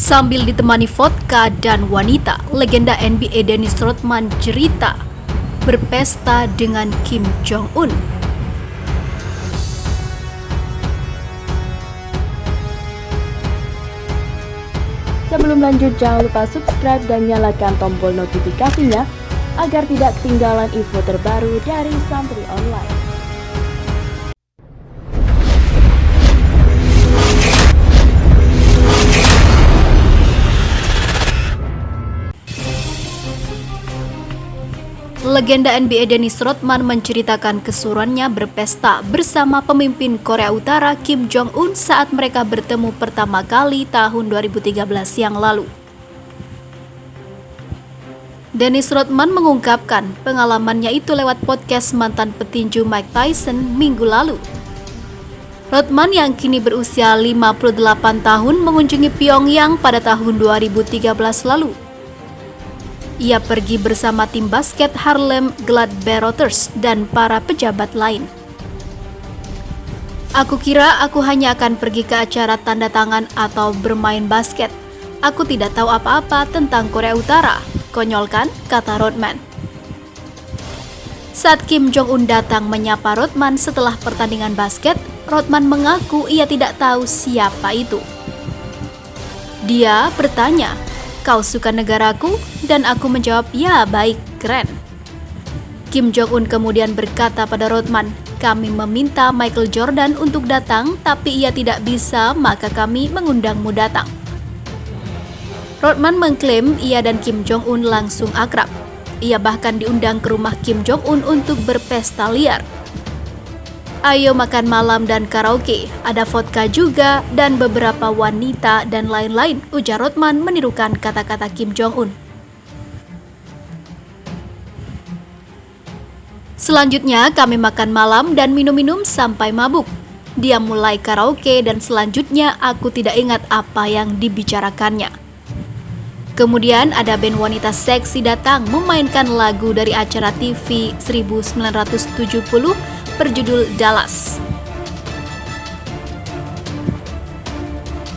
Sambil ditemani vodka dan wanita, legenda NBA Dennis Rodman cerita berpesta dengan Kim Jong-un. Sebelum lanjut, jangan lupa subscribe dan nyalakan tombol notifikasinya agar tidak ketinggalan info terbaru dari Santri Online. Legenda NBA Dennis Rodman menceritakan keseruannya berpesta bersama pemimpin Korea Utara Kim Jong-un saat mereka bertemu pertama kali tahun 2013 yang lalu. Dennis Rodman mengungkapkan pengalamannya itu lewat podcast mantan petinju Mike Tyson minggu lalu. Rodman yang kini berusia 58 tahun mengunjungi Pyongyang pada tahun 2013 lalu. Ia pergi bersama tim basket Harlem Globetrotters dan para pejabat lain. Aku kira aku hanya akan pergi ke acara tanda tangan atau bermain basket. Aku tidak tahu apa-apa tentang Korea Utara, konyol kan, kata Rodman. Saat Kim Jong-un datang menyapa Rodman setelah pertandingan basket, Rodman mengaku ia tidak tahu siapa itu. Dia bertanya, "Kau suka negaraku?" Dan aku menjawab, "Ya, baik, keren." Kim Jong-un kemudian berkata pada Rodman, "Kami meminta Michael Jordan untuk datang, tapi ia tidak bisa, maka kami mengundangmu datang." Rodman mengklaim ia dan Kim Jong-un langsung akrab. Ia bahkan diundang ke rumah Kim Jong-un untuk berpesta liar. "Ayo makan malam dan karaoke, ada vodka juga dan beberapa wanita dan lain-lain," ujar Rodman menirukan kata-kata Kim Jong-un. "Selanjutnya kami makan malam dan minum-minum sampai mabuk. Dia mulai karaoke dan selanjutnya aku tidak ingat apa yang dibicarakannya. Kemudian ada band wanita seksi datang memainkan lagu dari acara TV 1970 berjudul Dallas."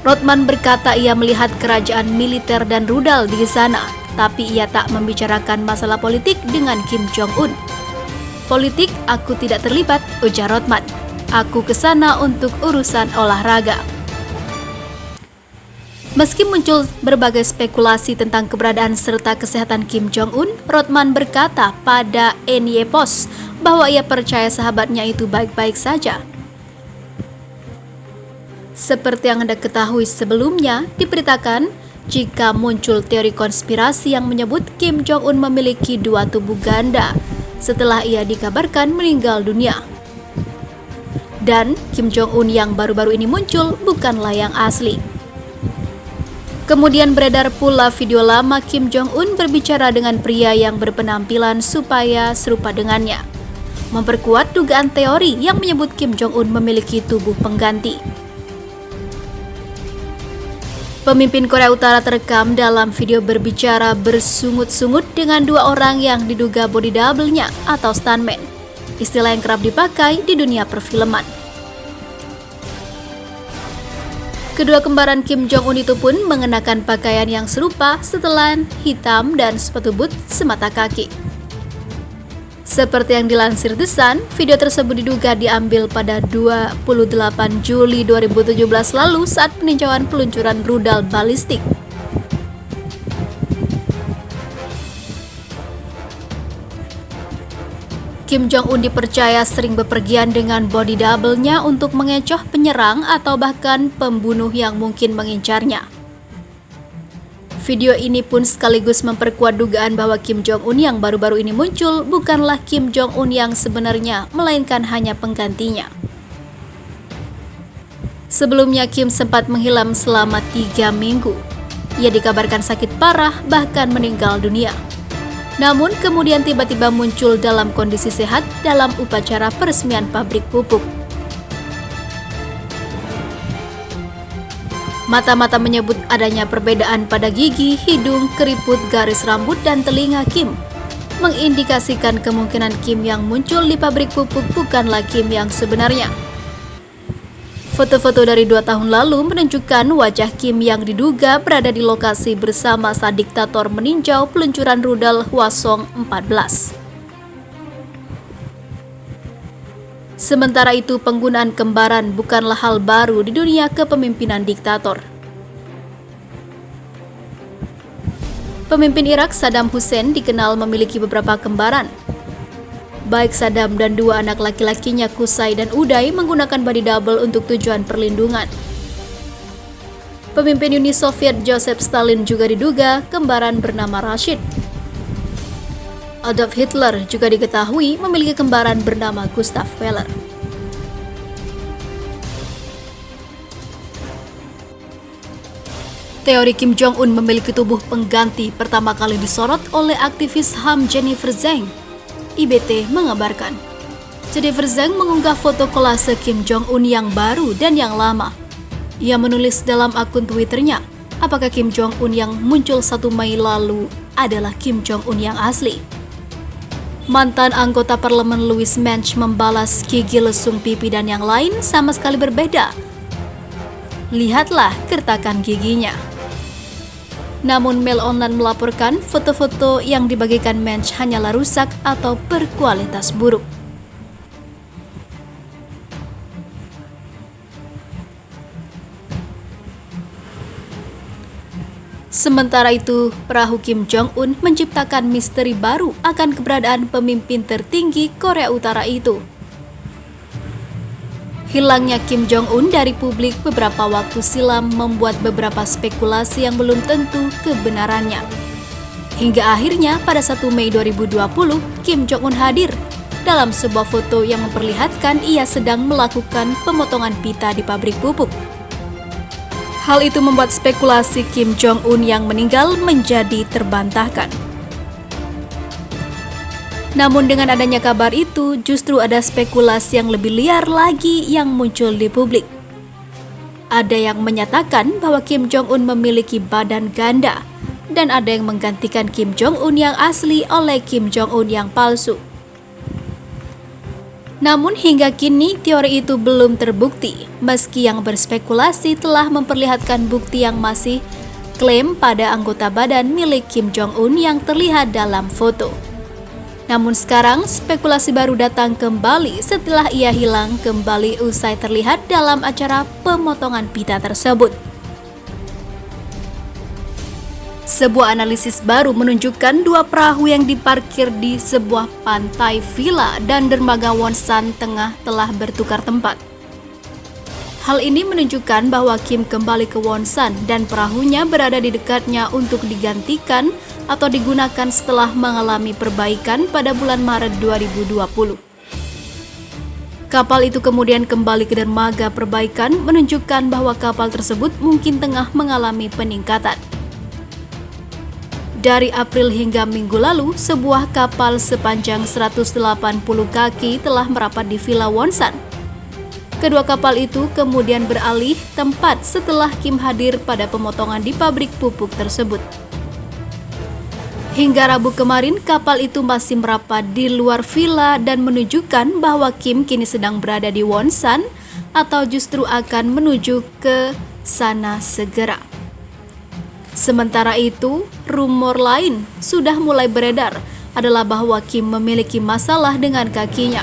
Rodman berkata ia melihat kerajaan militer dan rudal di sana, tapi ia tak membicarakan masalah politik dengan Kim Jong-un. "Politik aku tidak terlibat," ujar Rodman. "Aku ke sana untuk urusan olahraga." Meski muncul berbagai spekulasi tentang keberadaan serta kesehatan Kim Jong-un, Rodman berkata pada NY Post bahwa ia percaya sahabatnya itu baik-baik saja. Seperti yang Anda ketahui sebelumnya, diberitakan jika muncul teori konspirasi yang menyebut Kim Jong-un memiliki dua tubuh ganda setelah ia dikabarkan meninggal dunia. Dan Kim Jong-un yang baru-baru ini muncul bukanlah yang asli. Kemudian beredar pula video lama Kim Jong-un berbicara dengan pria yang berpenampilan supaya serupa dengannya, memperkuat dugaan teori yang menyebut Kim Jong-un memiliki tubuh pengganti. Pemimpin Korea Utara terekam dalam video berbicara bersungut-sungut dengan dua orang yang diduga body double-nya atau stuntman, istilah yang kerap dipakai di dunia perfilman. Kedua kembaran Kim Jong-un itu pun mengenakan pakaian yang serupa, setelan hitam dan sepatu boot semata kaki. Seperti yang dilansir The Sun, video tersebut diduga diambil pada 28 Juli 2017 lalu saat peninjauan peluncuran rudal balistik. Kim Jong-un dipercaya sering bepergian dengan body double-nya untuk mengecoh penyerang atau bahkan pembunuh yang mungkin mengincarnya. Video ini pun sekaligus memperkuat dugaan bahwa Kim Jong-un yang baru-baru ini muncul bukanlah Kim Jong-un yang sebenarnya, melainkan hanya penggantinya. Sebelumnya Kim sempat menghilang selama 3 minggu. Ia dikabarkan sakit parah bahkan meninggal dunia. Namun kemudian tiba-tiba muncul dalam kondisi sehat dalam upacara peresmian pabrik pupuk. Mata-mata menyebut adanya perbedaan pada gigi, hidung, keriput, garis rambut, dan telinga Kim, mengindikasikan kemungkinan Kim yang muncul di pabrik pupuk bukanlah Kim yang sebenarnya. Foto-foto dari 2 tahun lalu menunjukkan wajah Kim yang diduga berada di lokasi bersama saat diktator meninjau peluncuran rudal Hwasong 14. Sementara itu, penggunaan kembaran bukanlah hal baru di dunia kepemimpinan diktator. Pemimpin Irak Saddam Hussein dikenal memiliki beberapa kembaran. Baik Saddam dan 2 anak laki-lakinya Qusay dan Uday menggunakan body double untuk tujuan perlindungan. Pemimpin Uni Soviet Joseph Stalin juga diduga kembaran bernama Rashid. Adolf Hitler juga diketahui memiliki kembaran bernama Gustav Wehler. Teori Kim Jong-un memiliki tubuh pengganti pertama kali disorot oleh aktivis HAM Jennifer Zhang. IBT mengabarkan, Jennifer Zhang mengunggah foto kolase Kim Jong-un yang baru dan yang lama. Ia menulis dalam akun Twitternya, apakah Kim Jong-un yang muncul 1 Mei lalu adalah Kim Jong-un yang asli? Mantan anggota parlemen Louis Mensch membalas gigi lesung pipi dan yang lain sama sekali berbeda. Lihatlah kertakan giginya. Namun Mail Online melaporkan foto-foto yang dibagikan Mensch hanyalah rusak atau berkualitas buruk. Sementara itu, perahu Kim Jong-un menciptakan misteri baru akan keberadaan pemimpin tertinggi Korea Utara itu. Hilangnya Kim Jong-un dari publik beberapa waktu silam membuat beberapa spekulasi yang belum tentu kebenarannya. Hingga akhirnya pada 1 Mei 2020, Kim Jong-un hadir dalam sebuah foto yang memperlihatkan ia sedang melakukan pemotongan pita di pabrik pupuk. Hal itu membuat spekulasi Kim Jong-un yang meninggal menjadi terbantahkan. Namun dengan adanya kabar itu, justru ada spekulasi yang lebih liar lagi yang muncul di publik. Ada yang menyatakan bahwa Kim Jong-un memiliki badan ganda, dan ada yang menggantikan Kim Jong-un yang asli oleh Kim Jong-un yang palsu. Namun hingga kini teori itu belum terbukti, meski yang berspekulasi telah memperlihatkan bukti yang masih klaim pada anggota badan milik Kim Jong-un yang terlihat dalam foto. Namun sekarang spekulasi baru datang kembali setelah ia hilang kembali usai terlihat dalam acara pemotongan pita tersebut. Sebuah analisis baru menunjukkan 2 perahu yang diparkir di sebuah pantai villa dan dermaga Wonsan Tengah telah bertukar tempat. Hal ini menunjukkan bahwa Kim kembali ke Wonsan dan perahunya berada di dekatnya untuk digantikan atau digunakan setelah mengalami perbaikan pada bulan Maret 2020. Kapal itu kemudian kembali ke dermaga perbaikan, menunjukkan bahwa kapal tersebut mungkin tengah mengalami peningkatan. Dari April hingga minggu lalu, sebuah kapal sepanjang 180 kaki telah merapat di Villa Wonsan. Kedua kapal itu kemudian beralih tempat setelah Kim hadir pada pemotongan di pabrik pupuk tersebut. Hingga Rabu kemarin, kapal itu masih merapat di luar villa dan menunjukkan bahwa Kim kini sedang berada di Wonsan atau justru akan menuju ke sana segera. Sementara itu, rumor lain sudah mulai beredar adalah bahwa Kim memiliki masalah dengan kakinya.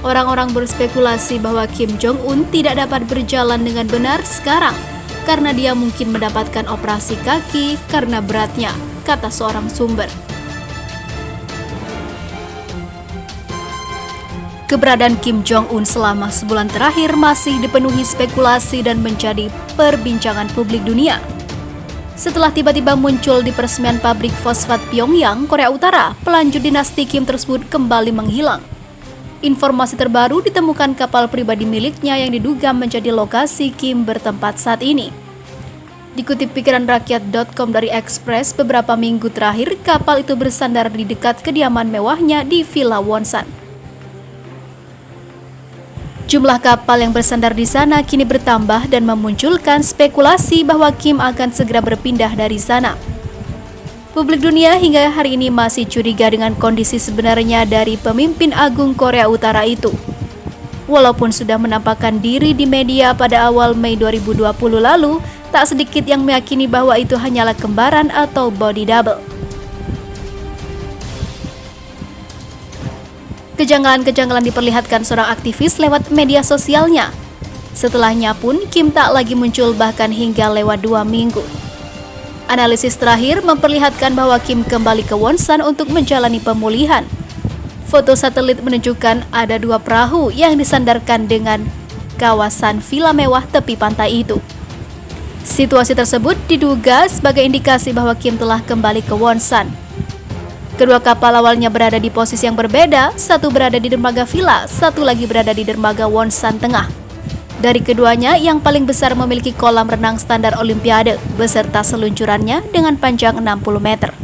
Orang-orang berspekulasi bahwa Kim Jong-un tidak dapat berjalan dengan benar sekarang karena dia mungkin mendapatkan operasi kaki karena beratnya, kata seorang sumber. Keberadaan Kim Jong-un selama sebulan terakhir masih dipenuhi spekulasi dan menjadi perbincangan publik dunia. Setelah tiba-tiba muncul di peresmian pabrik fosfat Pyongyang, Korea Utara, pelanjut dinasti Kim tersebut kembali menghilang. Informasi terbaru ditemukan kapal pribadi miliknya yang diduga menjadi lokasi Kim bertempat saat ini. Dikutip pikiranrakyat.com dari Express, beberapa minggu terakhir kapal itu bersandar di dekat kediaman mewahnya di Villa Wonsan. Jumlah kapal yang bersandar di sana kini bertambah dan memunculkan spekulasi bahwa Kim akan segera berpindah dari sana. Publik dunia hingga hari ini masih curiga dengan kondisi sebenarnya dari pemimpin agung Korea Utara itu. Walaupun sudah menampakkan diri di media pada awal Mei 2020 lalu, tak sedikit yang meyakini bahwa itu hanyalah kembaran atau body double. Kejanggalan-kejanggalan diperlihatkan seorang aktivis lewat media sosialnya. Setelahnya pun, Kim tak lagi muncul bahkan hingga lewat 2 minggu. Analisis terakhir memperlihatkan bahwa Kim kembali ke Wonsan untuk menjalani pemulihan. Foto satelit menunjukkan ada 2 perahu yang disandarkan dengan kawasan villa mewah tepi pantai itu. Situasi tersebut diduga sebagai indikasi bahwa Kim telah kembali ke Wonsan. Kedua kapal awalnya berada di posisi yang berbeda, satu berada di dermaga villa, satu lagi berada di dermaga Wonsan Tengah. Dari keduanya, yang paling besar memiliki kolam renang standar Olimpiade beserta seluncurannya dengan panjang 60 meter.